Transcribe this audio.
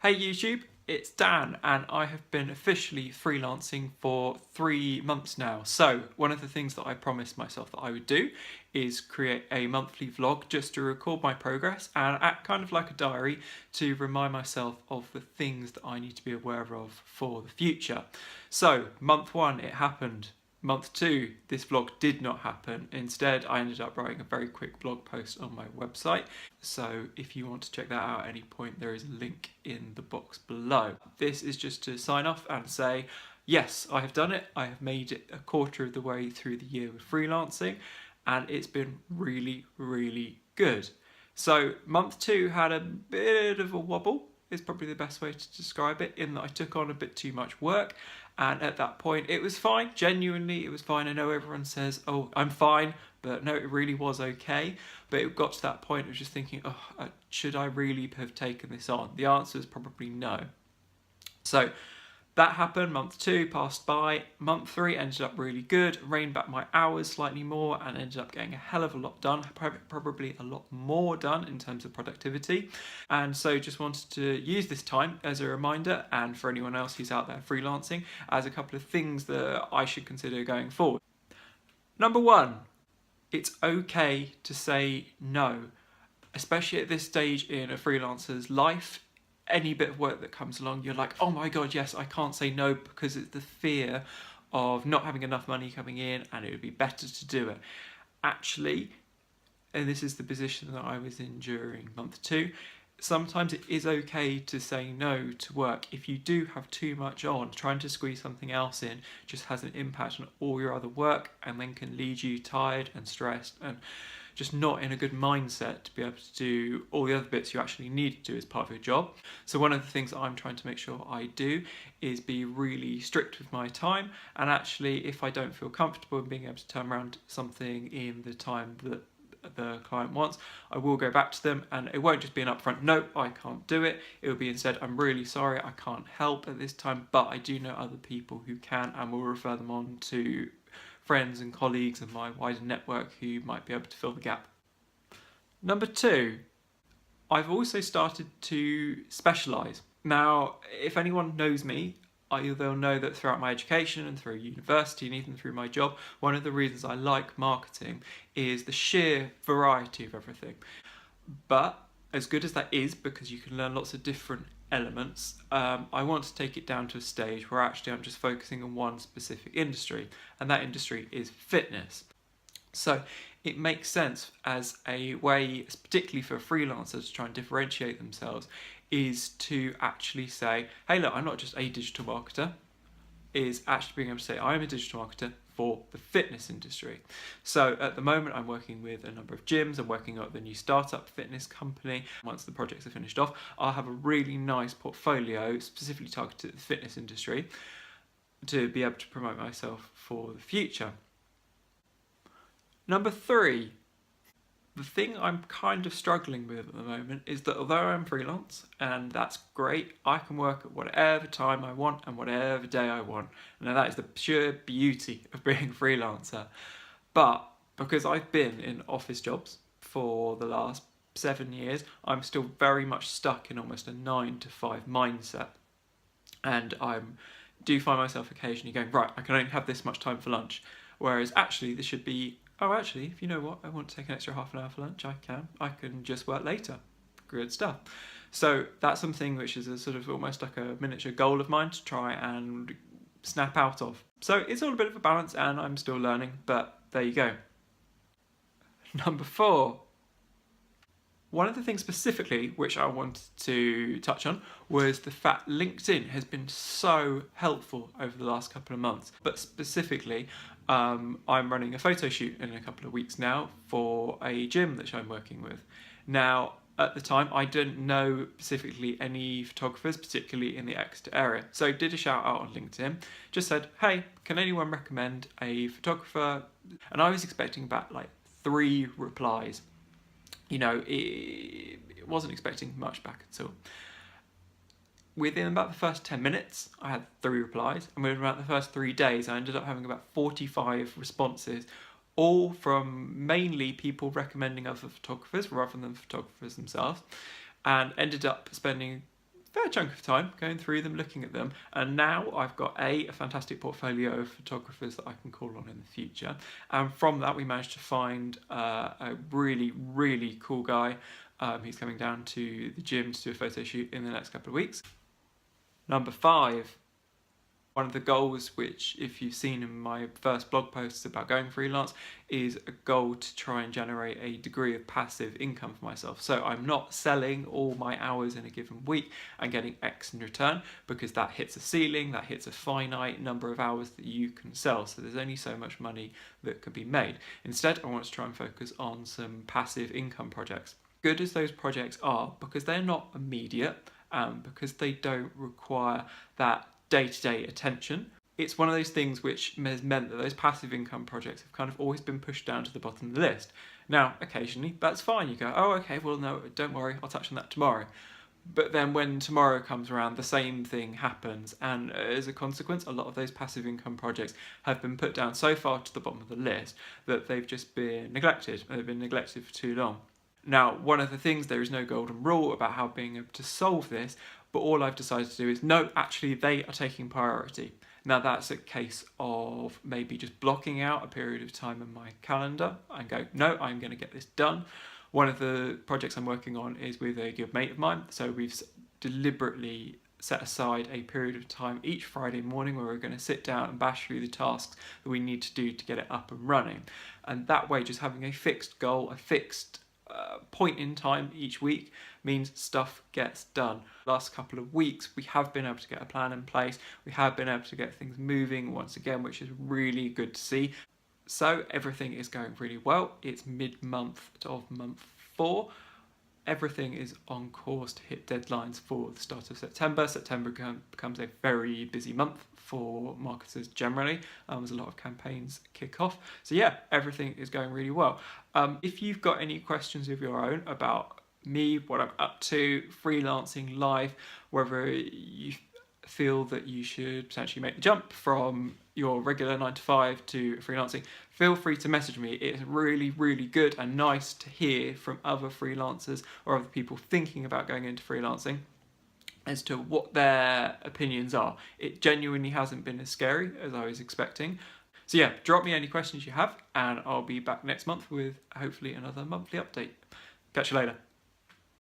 Hey YouTube, it's Dan and I have been officially freelancing for 3 months now. So one of the things that I promised myself that I would do is create a monthly vlog just to record my progress and act kind of like a diary to remind myself of the things that I need to be aware of for the future. So month 1 it happened. Month 2, this vlog did not happen. Instead, I ended up writing a very quick blog post on my website. So if you want to check that out at any point, there is a link in the box below. This is just to sign off and say, yes, I have done it. I have made it a quarter of the way through the year with freelancing, and it's been really, really good. So month 2 had a bit of a wobble, is probably the best way to describe it, in that I took on a bit too much work. And at that point, it was fine. Genuinely, it was fine. I know everyone says, oh, I'm fine. But no, it really was okay. But it got to that point of just thinking, oh, should I really have taken this on? The answer is probably no. So that happened. Month 2 passed by. Month 3 ended up really good. Reined back my hours slightly more and ended up getting a hell of a lot done. Probably a lot more done in terms of productivity. And so just wanted to use this time as a reminder, and for anyone else who's out there freelancing, as a couple of things that I should consider going forward. Number 1, it's okay to say no, especially at this stage in a freelancer's life. Any bit of work that comes along, you're like, oh my god, yes, I can't say no, because it's the fear of not having enough money coming in and it would be better to do it. Actually, and this is the position that I was in during month 2, sometimes it is okay to say no to work. If you do have too much on, trying to squeeze something else in just has an impact on all your other work and then can leave you tired and stressed and just not in a good mindset to be able to do all the other bits you actually need to do as part of your job. So one of the things that I'm trying to make sure I do is be really strict with my time, and actually if I don't feel comfortable in being able to turn around something in the time that the client wants, I will go back to them, and it won't just be an upfront no, I can't do it. It will be instead, I'm really sorry, I can't help at this time, but I do know other people who can, and will refer them on to friends and colleagues and my wider network who might be able to fill the gap. Number 2, I've also started to specialise. Now, if anyone knows me, they'll know that throughout my education and through university and even through my job, one of the reasons I like marketing is the sheer variety of everything. But as good as that is, because you can learn lots of different elements, I want to take it down to a stage where actually I'm just focusing on one specific industry, and that industry is fitness. So it makes sense as a way, particularly for freelancers, to try and differentiate themselves, is to actually say, hey look, I'm not just a digital marketer, is actually being able to say I'm a digital marketer for the fitness industry. So at the moment I'm working with a number of gyms. I'm working on the new startup fitness company. Once the projects are finished off, I'll have a really nice portfolio specifically targeted at the fitness industry to be able to promote myself for the future. Number 3, the thing I'm kind of struggling with at the moment is that although I'm freelance, and that's great, I can work at whatever time I want and whatever day I want. Now that is the pure beauty of being a freelancer. But because I've been in office jobs for the last 7 years, I'm still very much stuck in almost a 9 to 5 mindset. And I do find myself occasionally going, right, I can only have this much time for lunch. Whereas actually this should be, oh, actually, if you know what, I want to take an extra half an hour for lunch, I can just work later. Good stuff. So that's something which is a sort of almost like a miniature goal of mine to try and snap out of. So it's all a bit of a balance, and I'm still learning, but there you go. Number 4. One of the things specifically which I wanted to touch on was the fact LinkedIn has been so helpful over the last couple of months. But specifically, I'm running a photo shoot in a couple of weeks now for a gym that I'm working with. Now, at the time, I didn't know specifically any photographers, particularly in the Exeter area. So I did a shout out on LinkedIn, just said, hey, can anyone recommend a photographer? And I was expecting about like 3 replies. You know, it wasn't expecting much back at all. Within about the first 10 minutes, I had 3 replies, and within about the first 3 days, I ended up having about 45 responses, all from mainly people recommending other photographers rather than photographers themselves, and ended up spending fair chunk of time going through them, looking at them, and now I've got a fantastic portfolio of photographers that I can call on in the future. And from that, we managed to find a really, really cool guy. He's coming down to the gym to do a photo shoot in the next couple of weeks. Number 5. One of the goals, which if you've seen in my first blog posts about going freelance, is a goal to try and generate a degree of passive income for myself. So I'm not selling all my hours in a given week and getting X in return, because that hits a ceiling, that hits a finite number of hours that you can sell. So there's only so much money that can be made. Instead, I want to try and focus on some passive income projects. Good as those projects are, because they're not immediate, because they don't require that day-to-day attention, it's one of those things which has meant that those passive income projects have kind of always been pushed down to the bottom of the list. Now, occasionally, that's fine. You go, oh, okay, well, no, don't worry, I'll touch on that tomorrow. But then when tomorrow comes around, the same thing happens, and as a consequence, a lot of those passive income projects have been put down so far to the bottom of the list that they've just been neglected. They've been neglected for too long. Now, one of the things, there is no golden rule about how being able to solve this, but all I've decided to do is, no, actually they are taking priority. Now that's a case of maybe just blocking out a period of time in my calendar and go, no, I'm going to get this done. One of the projects I'm working on is with a good mate of mine, so we've deliberately set aside a period of time each Friday morning where we're going to sit down and bash through the tasks that we need to do to get it up and running. And that way, just having a fixed goal, a fixed point in time each week, means stuff gets done. Last couple of weeks we have been able to get a plan in place, we have been able to get things moving once again, which is really good to see. So everything is going really well. It's mid-month of month 4. Everything is on course to hit deadlines for the start of September. September becomes a very busy month for marketers generally. There's a lot of campaigns kick off. So yeah, everything is going really well. If you've got any questions of your own about me, what I'm up to, freelancing live, whether you feel that you should potentially make the jump from your regular 9 to 5 to freelancing, feel free to message me. It's really, really good and nice to hear from other freelancers or other people thinking about going into freelancing as to what their opinions are. It genuinely hasn't been as scary as I was expecting. So yeah, drop me any questions you have and I'll be back next month with hopefully another monthly update. Catch you later.